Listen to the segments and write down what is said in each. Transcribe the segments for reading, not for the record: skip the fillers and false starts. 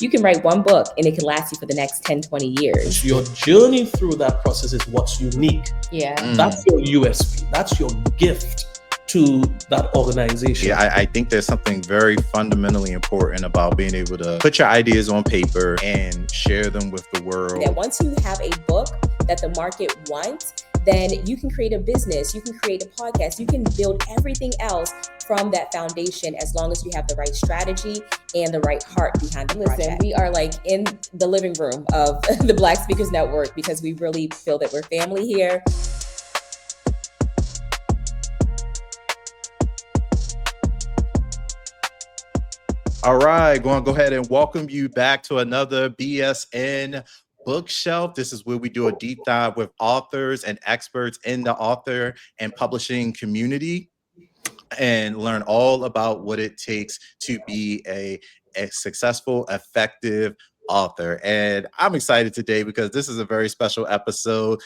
You can write one book and it can last you for the next 10, 20 years. Your journey through that process is what's unique. Yeah. That's your USP. That's your gift to that organization. Yeah, I think there's something very fundamentally important about being able to put your ideas on paper and share them with the world. That once you have a book that the market wants, then you can create a business, you can create a podcast, you can build everything else from that foundation as long as you have the right strategy and the right heart behind the project. We are like in the living room of the Black Speakers Network because we really feel that we're family here. All right, going to go ahead and welcome you back to another BSN Bookshelf. This is where we do a deep dive with authors and experts in the author and publishing community and learn all about what it takes to be a successful, effective author. And I'm excited today because this is a very special episode.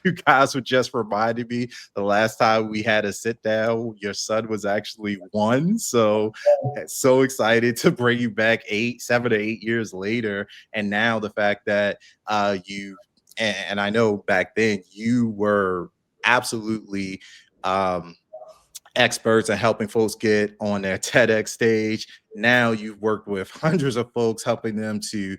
You guys were just reminding me the last time we had a sit down, your son was actually 1. So excited to bring you back 7 to 8 years later. And now the fact that and I know back then you were absolutely experts at helping folks get on their TEDx stage. Now you've worked with hundreds of folks, helping them to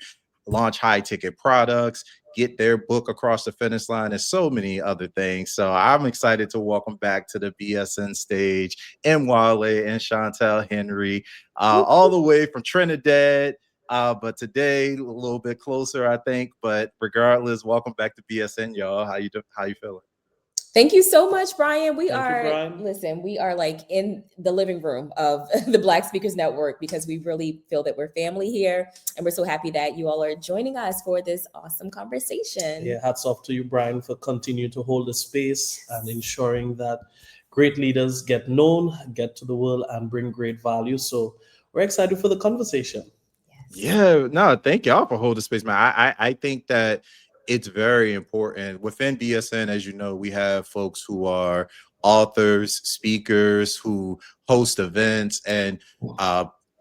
launch high ticket products, get their book across the finish line, and so many other things. So I'm excited to welcome back to the BSN stage Mwale and Chantel Henry, all the way from Trinidad. But today a little bit closer, I think. But regardless, welcome back to BSN, y'all. How you feeling? Thank you so much, Brian. We Thank are like in the living room of the Black Speakers Network because we really feel that we're family here. And we're so happy that you all are joining us for this awesome conversation. Yeah, hats off to you, Brian, for continuing to hold the space and ensuring that great leaders get known, get to the world, and bring great value. So we're excited for the conversation. Yes. Yeah, no, thank y'all for holding space, man. I think that it's very important within BSN. As you know, we have folks who are authors, speakers, who host events and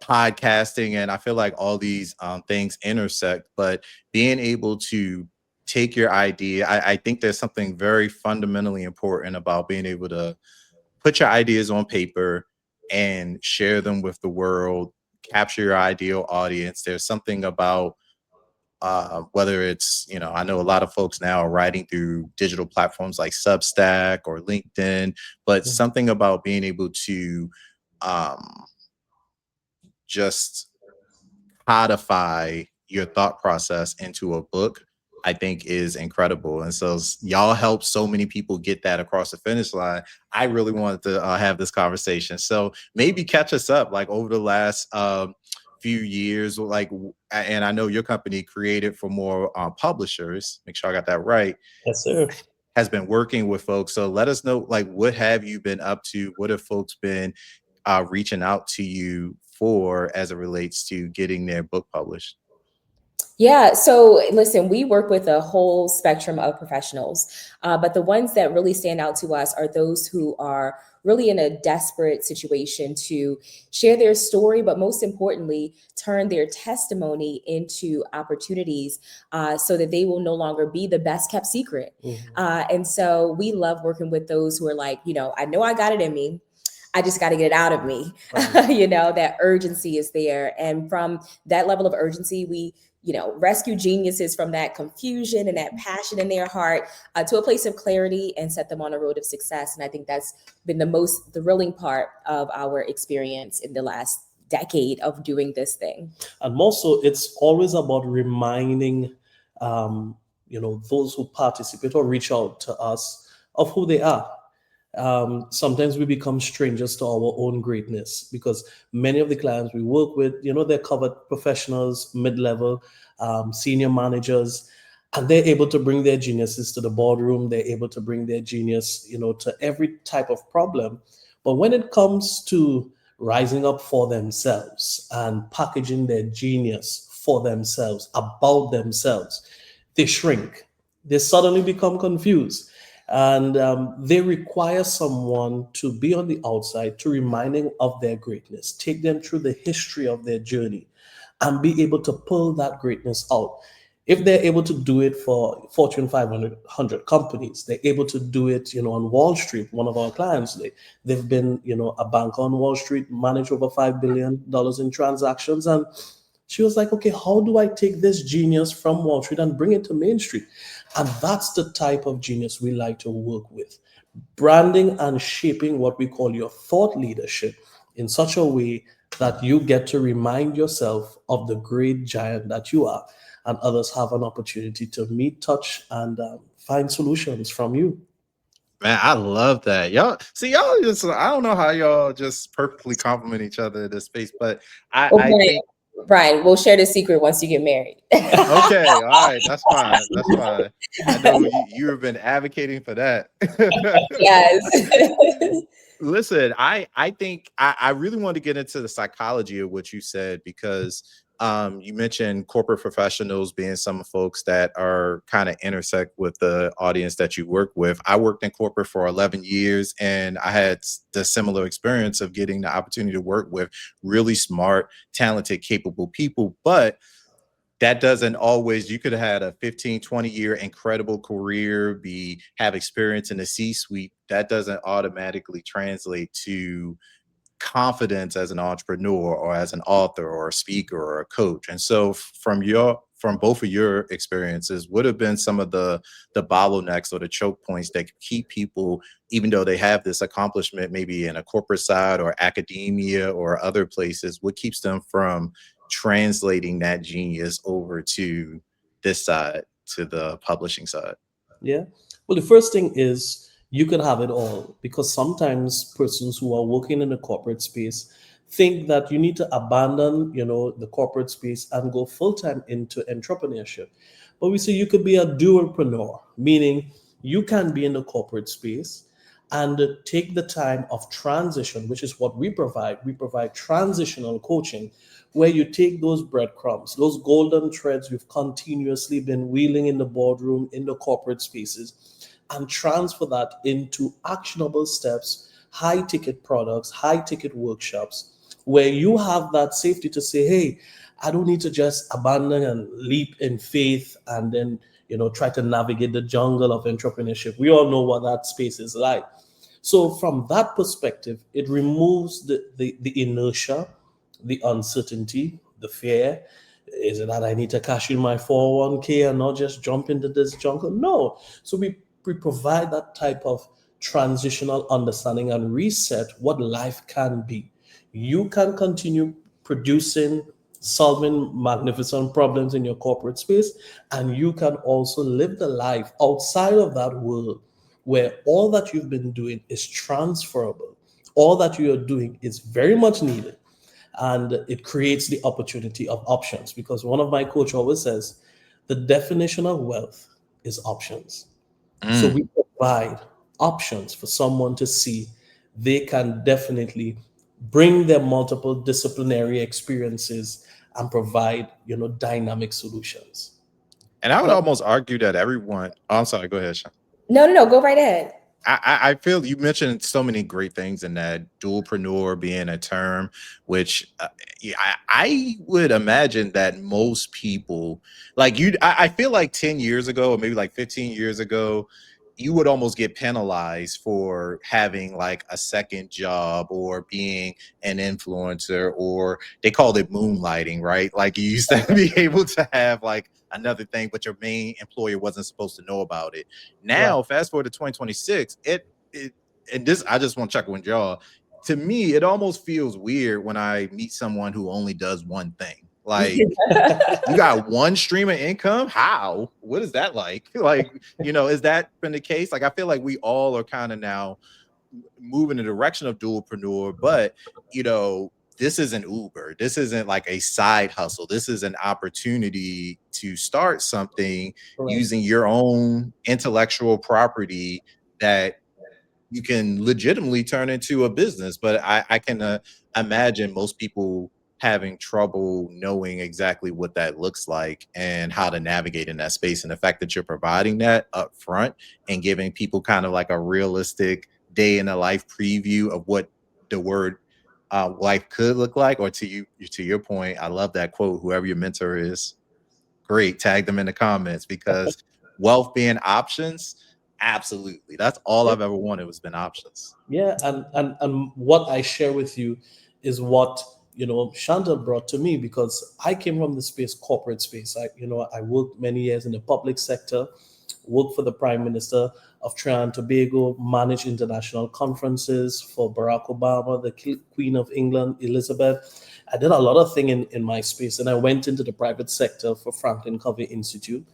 podcasting, and I feel like all these things intersect. But being able to take your idea, I think there's something very fundamentally important about being able to put your ideas on paper and share them with the world, capture your ideal audience. There's something about whether it's, I know a lot of folks now are writing through digital platforms like Substack or LinkedIn, but something about being able to just codify your thought process into a book, I think is incredible. And so y'all help so many people get that across the finish line. I really wanted to have this conversation. So maybe catch us up, like over the last few years, like, and I know your company Created for More Publishers, make sure I got that right. Yes, sir. Has been working with folks. So let us know, like, what have you been up to? What have folks been reaching out to you for as it relates to getting their book published? Yeah, so listen, we work with a whole spectrum of professionals, but the ones that really stand out to us are those who are really in a desperate situation to share their story, but most importantly, turn their testimony into opportunities so that they will no longer be the best kept secret. And so we love working with those who are like, I know I got it in me. I just got to get it out of me. Right. That urgency is there. And from that level of urgency, we rescue geniuses from that confusion and that passion in their heart to a place of clarity and set them on a road of success. And I think that's been the most thrilling part of our experience in the last decade of doing this thing. And also, it's always about reminding, those who participate or reach out to us of who they are. Sometimes we become strangers to our own greatness because many of the clients we work with, they're covered professionals, mid-level, senior managers, and they're able to bring their geniuses to the boardroom. They're able to bring their genius, to every type of problem. But when it comes to rising up for themselves and packaging their genius for themselves, about themselves, they shrink. They suddenly become confused. And they require someone to be on the outside to remind them of their greatness, take them through the history of their journey, and be able to pull that greatness out. If they're able to do it for Fortune 500 companies, they're able to do it, on Wall Street. One of our clients, they've been, a banker on Wall Street, managed over $5 billion in transactions. And she was like, okay, how do I take this genius from Wall Street and bring it to Main Street? And that's the type of genius we like to work with. Branding and shaping what we call your thought leadership in such a way that you get to remind yourself of the great giant that you are, and others have an opportunity to meet, touch, and find solutions from you. Man, I love that. Y'all see, y'all just, I don't know how y'all just perfectly complement each other in this space, but Well, I think, Brian, we'll share the secret once you get married. okay, all right, that's fine. That's fine. I know you have been advocating for that. Yes. Listen, I think I really want to get into the psychology of what you said, because you mentioned corporate professionals being some folks that are kind of intersect with the audience that you work with. I worked in corporate for 11 years, and I had the similar experience of getting the opportunity to work with really smart, talented, capable people. But that doesn't always, you could have had a 15, 20-year incredible career, have experience in the C-suite. That doesn't automatically translate to confidence as an entrepreneur or as an author or a speaker or a coach. And so from both of your experiences, what have been some of the bottlenecks or the choke points that keep people, even though they have this accomplishment maybe in a corporate side or academia or other places, what keeps them from translating that genius over to this side, to the publishing side? Yeah. Well, the first thing is you can have it all, because sometimes persons who are working in the corporate space think that you need to abandon, the corporate space and go full time into entrepreneurship. But we say you could be a dual-preneur, meaning you can be in the corporate space and take the time of transition, which is what we provide. We provide transitional coaching where you take those breadcrumbs, those golden threads you've continuously been wheeling in the boardroom, in the corporate spaces, and transfer that into actionable steps, high ticket products, high ticket workshops, where you have that safety to say, hey, I don't need to just abandon and leap in faith and then, try to navigate the jungle of entrepreneurship. We all know what that space is like. So from that perspective, it removes the inertia, the uncertainty, the fear. Is it that I need to cash in my 401k and not just jump into this jungle? No. So we provide that type of transitional understanding and reset what life can be. You can continue producing, solving magnificent problems in your corporate space, and you can also live the life outside of that world where all that you've been doing is transferable. All that you are doing is very much needed, and it creates the opportunity of options, because one of my coach always says the definition of wealth is options. So Mm. we provide options for someone to see they can definitely bring their multiple disciplinary experiences and provide, dynamic solutions. And I would Yeah. almost argue that everyone, oh, I'm sorry, go ahead, Sean. No, go right ahead. I feel you mentioned so many great things in that, dualpreneur being a term, which yeah, I would imagine that most people, like you, I feel like 10 years ago or maybe like 15 years ago, you would almost get penalized for having like a second job or being an influencer, or they called it moonlighting, right? Like you used to be able to have like another thing, but your main employer wasn't supposed to know about it. Right. Now, fast forward to 2026, it and this, I just want to check with y'all. To me, it almost feels weird when I meet someone who only does one thing. Like, you got one stream of income? How? What is that like? Like, is that been the case? Like, I feel like we all are kind of now moving in the direction of dualpreneur, but this isn't Uber. This isn't like a side hustle. This is an opportunity to start something Right. using your own intellectual property that you can legitimately turn into a business. But I can imagine most people having trouble knowing exactly what that looks like and how to navigate in that space. And the fact that you're providing that up front and giving people kind of like a realistic day in the life preview of what the word life could look like, or to your point, I love that quote. Whoever your mentor is, great. Tag them in the comments, because wealth being options, absolutely. That's all I've ever wanted, was been options. Yeah, and what I share with you is what Chantal brought to me, because I came from the space, corporate space. I worked many years in the public sector, worked for the Prime Minister of Trinidad and Tobago, managed international conferences for Barack Obama, the Queen of England, Elizabeth. I did a lot of things in my space, and I went into the private sector for Franklin Covey Institute.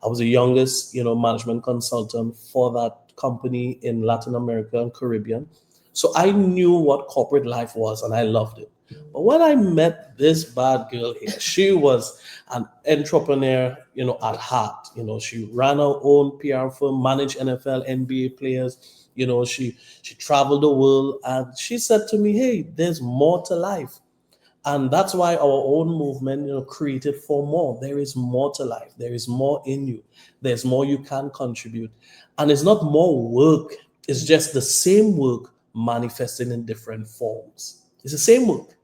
I was the youngest, management consultant for that company in Latin America and Caribbean. So I knew what corporate life was, and I loved it. But when I met this bad girl here, she was an entrepreneur, at heart. She ran her own PR firm, managed NFL, NBA players. She traveled the world, and she said to me, "Hey, there's more to life." And that's why our own movement, created for more. There is more to life. There is more in you. There's more you can contribute. And it's not more work. It's just the same work manifesting in different forms. It's the same work.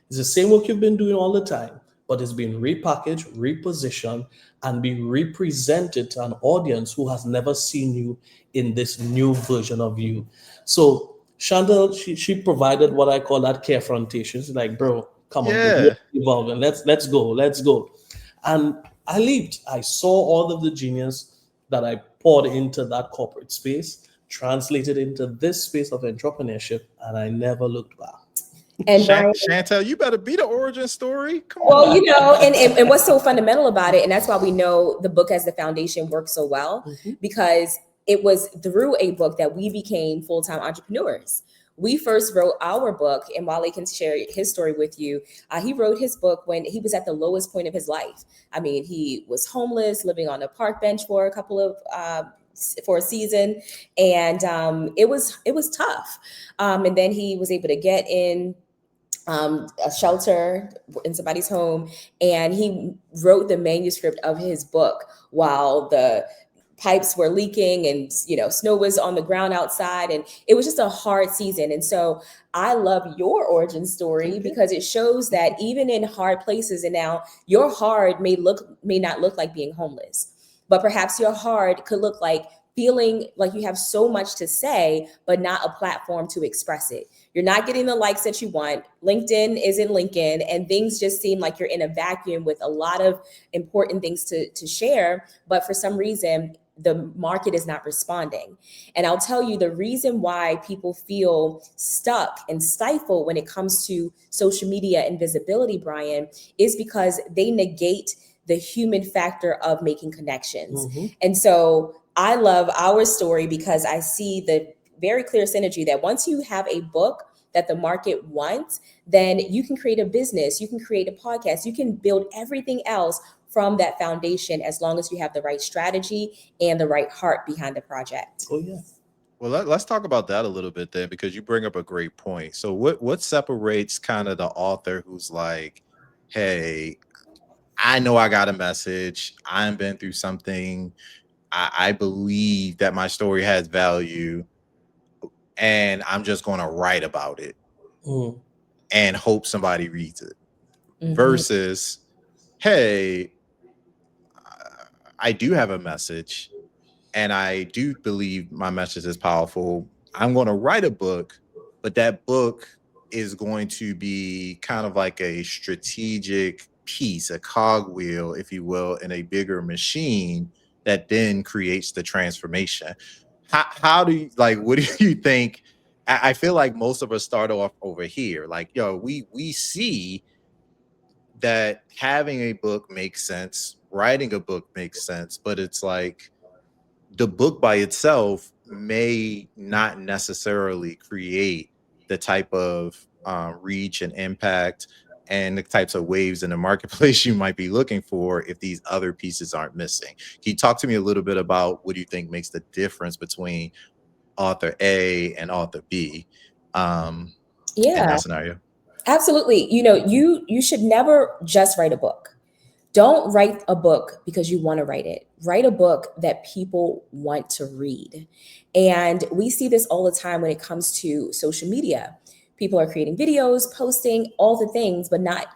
It's the same work you've been doing all the time, but it's been repackaged, repositioned, and be represented to an audience who has never seen you in this new version of you. So Chantal, she provided what I call that carefrontation. She's like, bro, come on, dude, Yeah. let's evolve and let's go. And I leaped. I saw all of the genius that I poured into that corporate space, translated into this space of entrepreneurship, and I never looked back. And Brian, Chantel, you better be the origin story. Come well, on. and what's so fundamental about it, and that's why we know the book as the foundation works so well, because it was through a book that we became full-time entrepreneurs. We first wrote our book, and Mwale can share his story with you. He wrote his book when he was at the lowest point of his life. I mean, he was homeless, living on a park bench for a season, and it was tough. And then he was able to get in a shelter in somebody's home, and he wrote the manuscript of his book while the pipes were leaking and snow was on the ground outside, and it was just a hard season. And so I love your origin story because it shows that even in hard places, and now your hard may not look like being homeless, but perhaps your hard could look like feeling like you have so much to say, but not a platform to express it. You're not getting the likes that you want. LinkedIn isn't Lincoln, and things just seem like you're in a vacuum with a lot of important things to share. But for some reason, the market is not responding. And I'll tell you the reason why people feel stuck and stifled when it comes to social media and visibility, Brian, is because they negate the human factor of making connections. And so I love our story because I see the very clear synergy that once you have a book that the market wants, then you can create a business, you can create a podcast, you can build everything else from that foundation as long as you have the right strategy and the right heart behind the project. Oh, yeah. Well, let's talk about that a little bit then, because you bring up a great point. So what separates kind of the author who's like, hey, I know I got a message, I've been through something, I believe that my story has value, and I'm just going to write about it and hope somebody reads it, versus, hey, I do have a message and I do believe my message is powerful. I'm going to write a book, but that book is going to be kind of like a strategic piece, a cogwheel, if you will, in a bigger machine that then creates the transformation. How do you, like, what do you think? I feel like most of us start off over here. Like, we see that having a book makes sense, writing a book makes sense, but it's like the book by itself may not necessarily create the type of reach and impact and the types of waves in the marketplace you might be looking for if these other pieces aren't missing. Can you talk to me a little bit about what do you think makes the difference between author A and author B in that scenario? Absolutely. You should never just write a book. Don't write a book because you want to write it. Write a book that people want to read. And we see this all the time when it comes to social media. people are creating videos, posting all the things, but not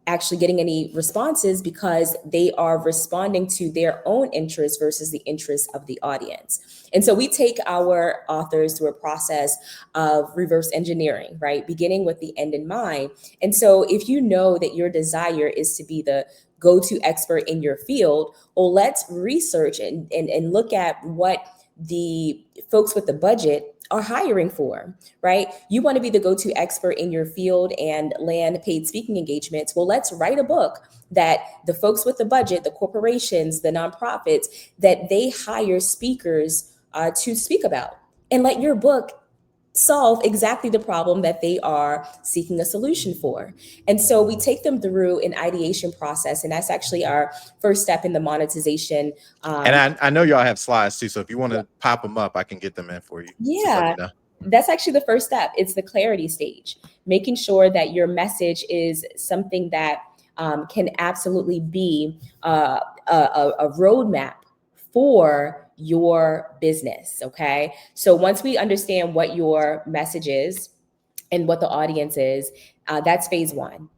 actually getting any responses because they are responding to their own interests versus the interests of the audience. And so we take our authors through a process of reverse engineering, right? Beginning with the end in mind. And so if you know that your desire is to be the go-to expert in your field, well, let's research and look at what the folks with the budget are hiring for, right? You want to be the go-to expert in your field and land paid speaking engagements. Well, let's write a book that the folks with the budget, the corporations, the nonprofits, that they hire speakers to speak about. And let your book solve exactly the problem that they are seeking a solution for. And so we take them through an ideation process, and that's actually our first step in the monetization. And I know y'all have slides too, so if you want to pop them up, I can get them in for you. Just let me know. That's actually the first step. It's the clarity stage, making sure that your message is something that can absolutely be a roadmap for your business. Okay. So once we understand what your message is and what the audience is, that's phase one.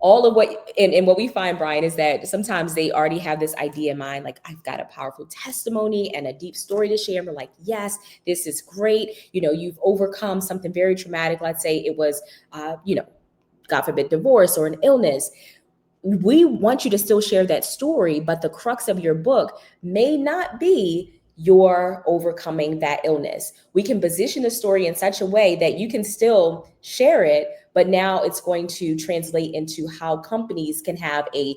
All of what, and what we find, Brian, is that sometimes they already have this idea in mind, like, I've got a powerful testimony and a deep story to share. And we're like, yes, this is great. You know, you've overcome something very traumatic. Let's say it was, God forbid, divorce or an illness. We want you to still share that story, but the crux of your book may not be your overcoming that illness. We can position the story in such a way that you can still share it, but now it's going to translate into how companies can have a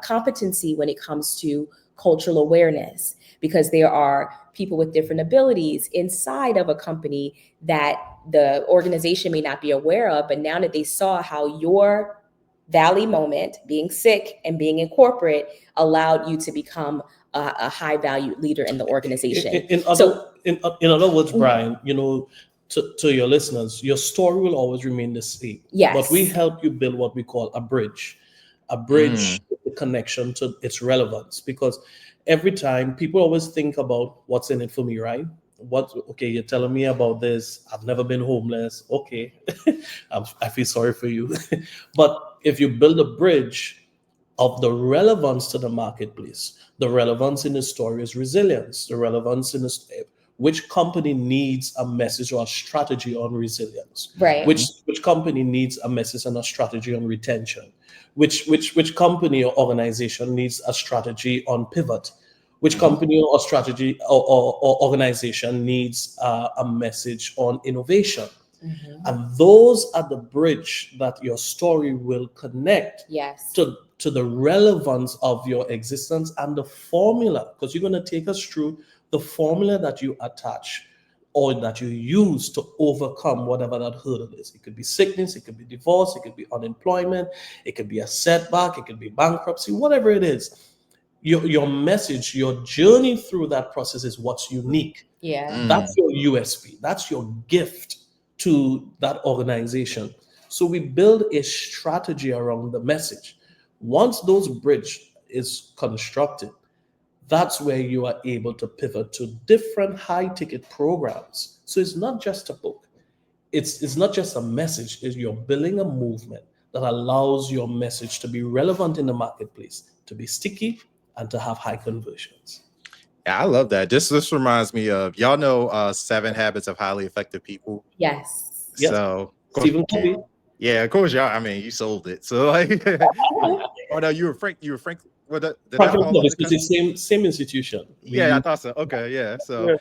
competency when it comes to cultural awareness, because there are people with different abilities inside of a company that the organization may not be aware of, but now that they saw how your valley moment, being sick and being in corporate, allowed you to become a high value leader in the organization. In other words, Brian, you know, to your listeners, your story will always remain the same. Yes. But we help you build what we call a bridge the connection to its relevance, because every time people always think about what's in it for me, right? Okay, you're telling me about this. I've never been homeless. Okay. I feel sorry for you. But if you build a bridge of the relevance to the marketplace, the relevance in the story is resilience. The relevance in which company needs a message or a strategy on resilience? Right. Which company needs a message and a strategy on retention? Which company or organization needs a strategy on pivot? Which company or strategy or organization needs a message on innovation? And those are the bridge that your story will connect to the relevance of your existence and the formula, because you're going to take us through the formula that you attach or that you use to overcome whatever that hurdle is. It could be sickness, it could be divorce, it could be unemployment, it could be a setback, it could be bankruptcy, whatever it is. Your message, your journey through that process is what's unique. That's your USP. That's your gift to that organization. So we build a strategy around the message. Once those bridge is constructed, that's where you are able to pivot to different high ticket programs. So it's not just a book. It's not just a message. You're building a movement that allows your message to be relevant in the marketplace, to be sticky, and to have high conversions. Yeah, I love that. This reminds me of, y'all know 7 Habits of Highly Effective People? Yes. So Stephen Covey. Yeah, of course, y'all. I mean, you sold it. So like, oh no, you were Frank. What did that fall under? It's the same institution. Yeah, I thought so. Okay, yeah. So,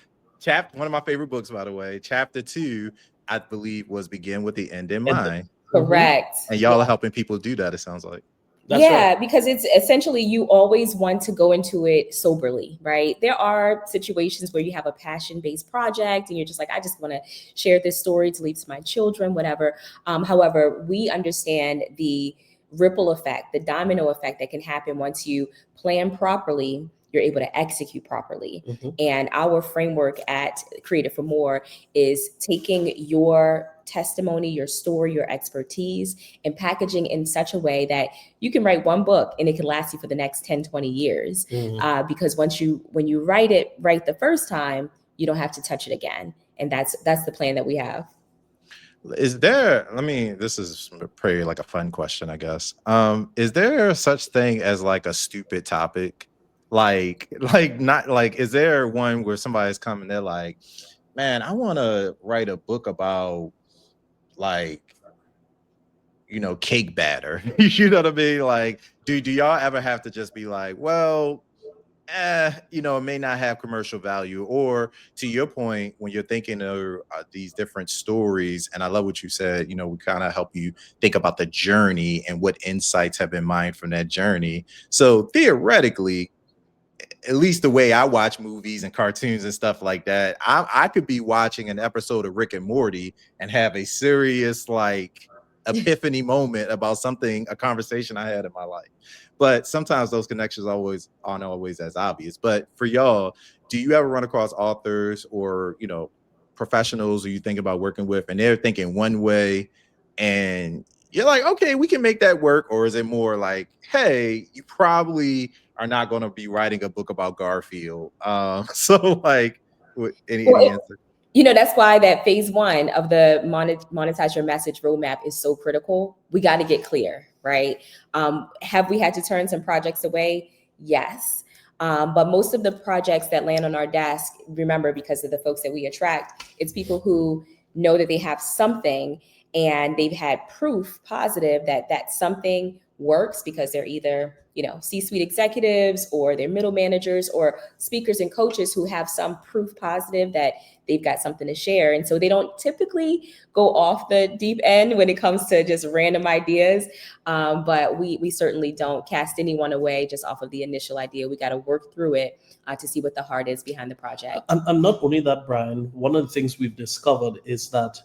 one of my favorite books, by the way. Chapter 2, I believe, was Begin with the End in Mind. Correct. And y'all are helping people do that, it sounds like. That's right. Because it's essentially, you always want to go into it soberly, right? There are situations where you have a passion-based project and you're just like, I just want to share this story to leave to my children, whatever. However, we understand the ripple effect, the domino effect that can happen once you plan properly. You're able to execute properly. And our framework at Creative for More is taking your testimony, your story, your expertise, and packaging in such a way that you can write one book and it can last you for the next 10, 20 years. Because when you write it right the first time, you don't have to touch it again. And that's the plan that we have. Is there, this is pretty like a fun question, I guess. Is there such thing as like a stupid topic? Like not like, is there one where somebody's coming, they're like, man, I want to write a book about like, cake batter. You know what I mean? Like, do y'all ever have to just be like, well, it may not have commercial value, or to your point, when you're thinking of these different stories, and I love what you said, we kind of help you think about the journey and what insights have been mined from that journey. So theoretically, at least the way I watch movies and cartoons and stuff like that, I could be watching an episode of Rick and Morty and have a serious like epiphany moment about something, a conversation I had in my life. But sometimes those connections aren't always as obvious. But for y'all, do you ever run across authors or professionals who you think about working with and they're thinking one way and you're like, okay, we can make that work? Or is it more like, hey, you probably are not going to be writing a book about Garfield? So like, any Well, answer? that's why that phase one of the monetize your message roadmap is so critical. We got to get clear, right? Have we had to turn some projects away? Yes. But most of the projects that land on our desk, remember, because of the folks that we attract, it's people who know that they have something and they've had proof positive that that something works because they're either C-suite executives or they're middle managers or speakers and coaches who have some proof positive that they've got something to share. And so they don't typically go off the deep end when it comes to just random ideas. But we certainly don't cast anyone away just off of the initial idea. We got to work through it to see what the heart is behind the project. And not only that, Brian, one of the things we've discovered is that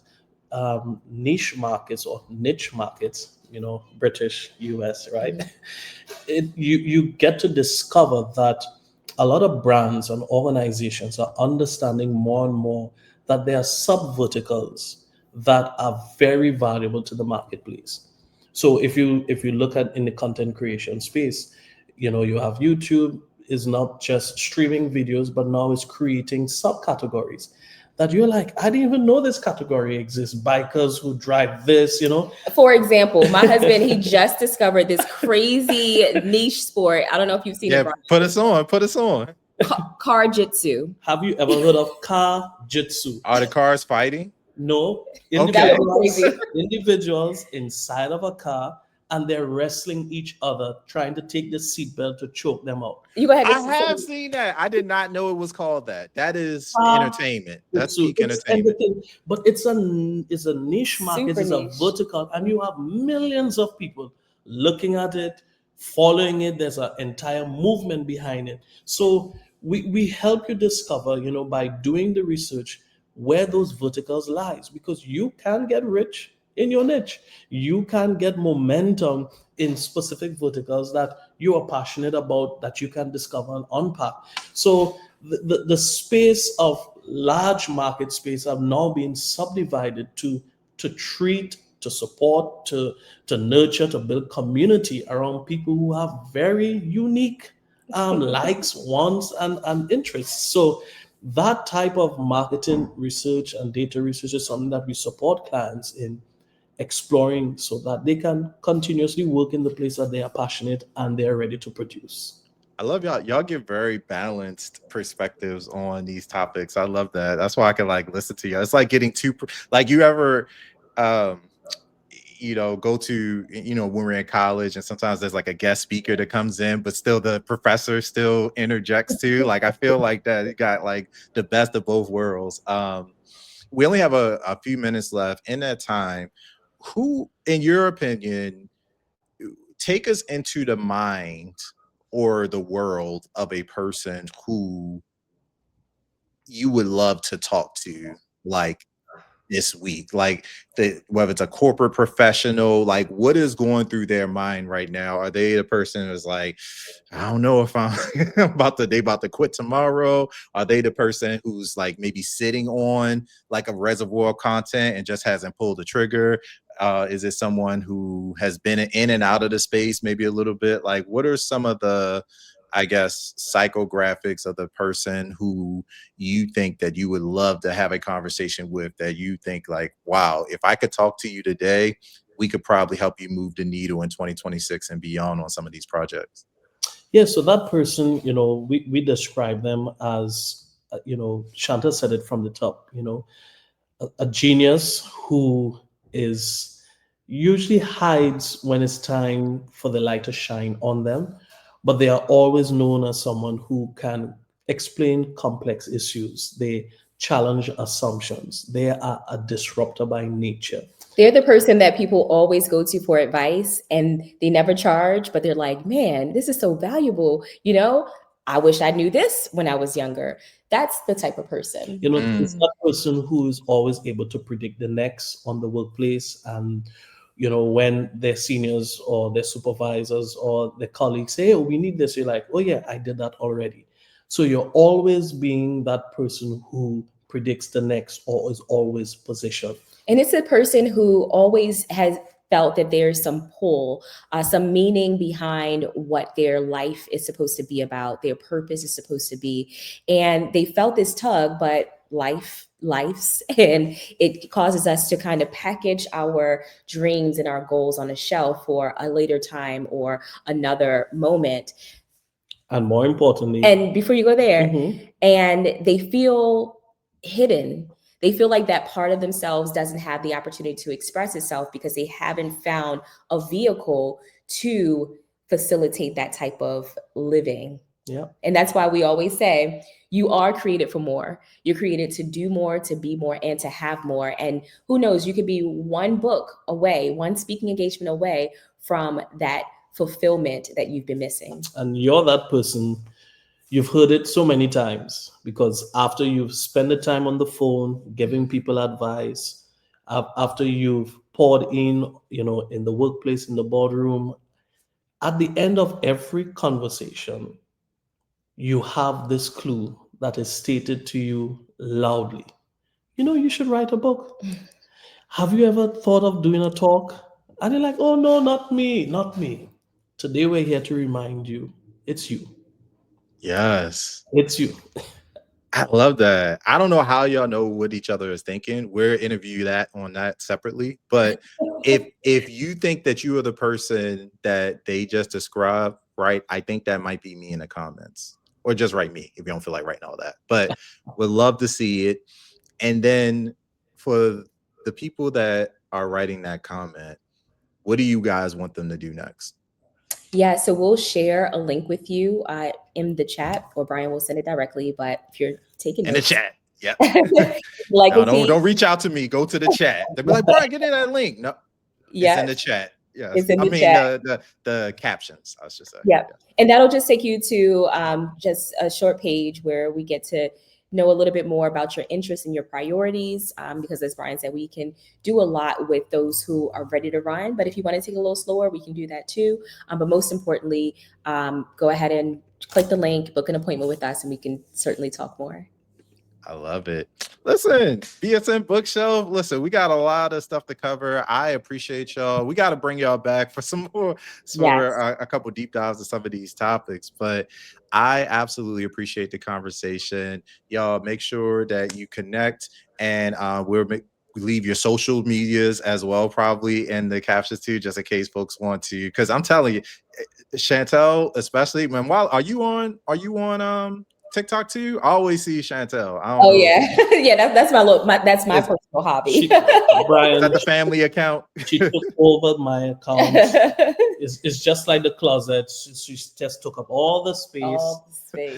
niche markets or niche markets, British, US, right? You get to discover that a lot of brands and organizations are understanding more and more that there are sub verticals that are very valuable to the marketplace. So if you look at in the content creation space, you have YouTube is not just streaming videos, but now it's creating subcategories that you're like, I didn't even know this category exists. Bikers who drive this, For example, my husband, he just discovered this crazy niche sport. I don't know if you've seen it, Brian. Put us on. Car jitsu. Have you ever heard of car jitsu? Are the cars fighting? No. Okay. Individuals inside of a car, and they're wrestling each other, trying to take the seatbelt to choke them out. You go ahead. I have seen that. I did not know it was called that. That is entertainment. That's peak entertainment. But it's a niche market. It's a vertical, and you have millions of people looking at it, following it. There's an entire movement behind it. So we help you discover, by doing the research, where those verticals lies, because you can get rich in your niche. You can get momentum in specific verticals that you are passionate about, that you can discover and unpack. So the space of large market space have now been subdivided to treat, to support, to nurture, to build community around people who have very unique likes, wants, and interests. So that type of marketing research and data research is something that we support clients in exploring so that they can continuously work in the place that they are passionate and they're ready to produce. I love y'all. Y'all give very balanced perspectives on these topics. I love that. That's why I can like listen to you. It's like getting too like, you ever go to, when we're in college and sometimes there's like a guest speaker that comes in, but still the professor still interjects too. Like, I feel like that it got like the best of both worlds. We only have a few minutes left. In that time, who, in your opinion, take us into the mind or the world of a person who you would love to talk to, like this week, like whether it's a corporate professional, like what is going through their mind right now? Are they the person who's like, I don't know if I'm about to quit tomorrow? Are they the person who's like maybe sitting on like a reservoir of content and just hasn't pulled the trigger? Is it someone who has been in and out of the space maybe a little bit? Like, what are some of the I guess, psychographics of the person who you think that you would love to have a conversation with, that you think like, wow, if I could talk to you today, we could probably help you move the needle in 2026 and beyond on some of these projects? Yeah, so that person, we describe them as, Shanta said it from the top, a genius who is usually hides when it's time for the light to shine on them, but they are always known as someone who can explain complex issues. They challenge assumptions. They are a disruptor by nature. They're the person that people always go to for advice and they never charge, but they're like, man, this is so valuable. I wish I knew this when I was younger. That's the type of person. It's that person who is always able to predict the next on the workplace. And, when their seniors or their supervisors or their colleagues say, oh, we need this, you're like, oh, yeah, I did that already. So you're always being that person who predicts the next or is always positioned. And it's a person who always has felt that there's some pull, some meaning behind what their life is supposed to be about, their purpose is supposed to be. And they felt this tug, but life's, and it causes us to kind of package our dreams and our goals on a shelf for a later time or another moment. And more importantly, and before you go there, and they feel hidden. They feel like that part of themselves doesn't have the opportunity to express itself because they haven't found a vehicle to facilitate that type of living. Yeah. And that's why we always say you are created for more. You're created to do more, to be more, and to have more. And who knows, you could be one book away, one speaking engagement away from that fulfillment that you've been missing. And you're that person. You've heard it so many times, because after you've spent the time on the phone giving people advice, after you've poured in, in the workplace, in the boardroom, at the end of every conversation, you have this clue that is stated to you loudly. You should write a book. Have you ever thought of doing a talk? And you're like, oh, no, not me, not me. Today, we're here to remind you, it's you. Yes. It's you. I love that. I don't know how y'all know what each other is thinking. We'll interview that on that separately. But if you think that you are the person that they just described, right, I think that might be me in the comments. Or just write me if you don't feel like writing all that. But would love to see it. And then for the people that are writing that comment, what do you guys want them to do next? Yeah, so we'll share a link with you in the chat, or Brian will send it directly. But if you're taking in notes, the chat, yep. like no, don't reach out to me. Go to the chat. They'll be like, Brian, get in that link. No, it's in the chat. Yes, it's in the chat. The captions, I should say. Yeah, and that'll just take you to just a short page where we get to know a little bit more about your interests and your priorities, because as Brian said, we can do a lot with those who are ready to run, but if you want to take a little slower, we can do that too. But most importantly, go ahead and click the link, book an appointment with us, and we can certainly talk more. I love it. Listen, BSN Bookshelf. Listen, we got a lot of stuff to cover. I appreciate y'all. We got to bring y'all back for some more, a couple deep dives of some of these topics. But I absolutely appreciate the conversation. Y'all make sure that you connect, and we'll leave your social medias as well, probably in the captions too, just in case folks want to. Because I'm telling you, Chantel, especially, Mwale, are you on TikTok too? I always see Chantel. I don't know. Yeah, yeah. That's my personal hobby. Brian, is that the family account? She took over my account. It's just like the closet. She just took up all the space.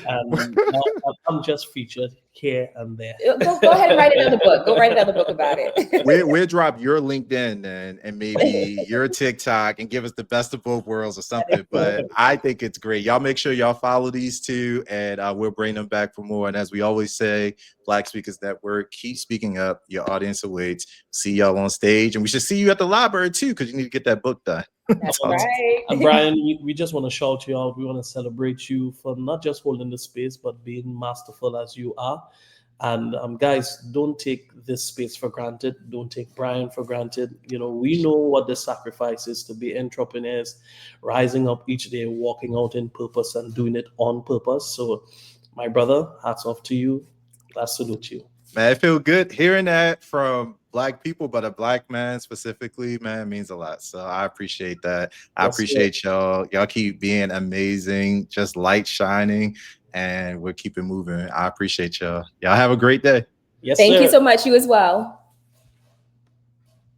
And now I'm just featured here and there. Go ahead and write another book. Go write another book about it. We'll drop your LinkedIn then, and maybe your TikTok, and give us the best of both worlds or something. But I think it's great. Y'all make sure y'all follow these two, and we'll bring them back for more. And as we always say, Black Speakers Network, keep speaking up. Your audience awaits. See y'all on stage, and we should see you at the library too, because you need to get that book done. That's right. And Brian, we just want to shout you out. We want to celebrate you for not just holding the space, but being masterful as you are. And guys, don't take this space for granted. Don't take Brian for granted. We know what the sacrifice is to be entrepreneurs, rising up each day, walking out in purpose and doing it on purpose. So, my brother, hats off to you. I salute you. Man, I feel good hearing that from Black people, but a Black man specifically, man, means a lot. So I appreciate that. I Yes, sir. appreciate y'all. Y'all keep being amazing, just light shining, and we'll keep it moving. I appreciate y'all. Y'all have a great day. Yes, Thank sir. you so much. You as well.